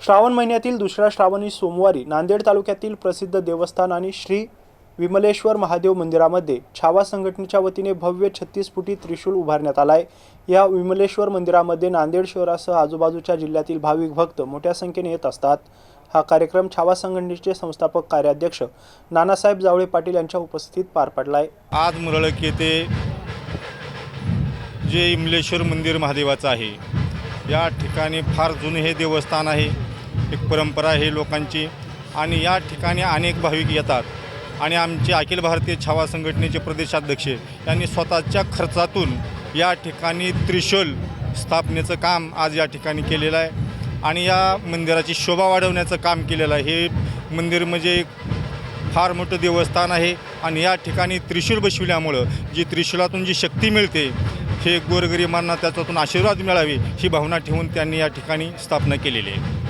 श्रावण महिन्यातील दुसऱ्या श्रावणी सोमवारी नांदेड तालुक्यातील प्रसिद्ध देवस्थान आणि श्री विमलेश्वर महादेव मंदिरामध्ये छावा संघटनेच्या वतीने भव्य 36 फुटी त्रिशूल उभारण्यात आलाय। या विमलेश्वर मंदिरामध्ये नांदेड शहरासह आजूबाजूच्या जिल्ह्यातील भाविक भक्त मोठ्या संख्येने येत असतात। हा कार्यक्रम छावा संघटनेचे संस्थापक कार्याध्यक्ष नानासाहेब जावळे पाटील यांच्या उपस्थितीत पार पडलाय। आज मुरळक येथे जे विमलेश्वर मंदिर महादेवाचं आहे, या ठिकाणी फार जुने हे देवस्थान आहे, एक परंपरा आहे लोकांची आणि या ठिकाणी अनेक भाविक येतात आणि आमचे अखिल भारतीय छावा संघटनेचे प्रदेशाध्यक्ष यांनी स्वतःच्या खर्चातून या ठिकाणी त्रिशूल स्थापनेचं काम आज या ठिकाणी केलेलं आहे आणि या मंदिराची शोभा वाढवण्याचं काम केलेलं आहे। हे मंदिर म्हणजे एक फार मोठं देवस्थान आहे आणि या ठिकाणी त्रिशूल बसविल्यामुळं जी त्रिशूलातून जी शक्ती मिळते, हे गोरगरिबांना त्याच्यातून आशीर्वाद मिळावे ही भावना ठेवून त्यांनी या ठिकाणी स्थापना केलेली आहे।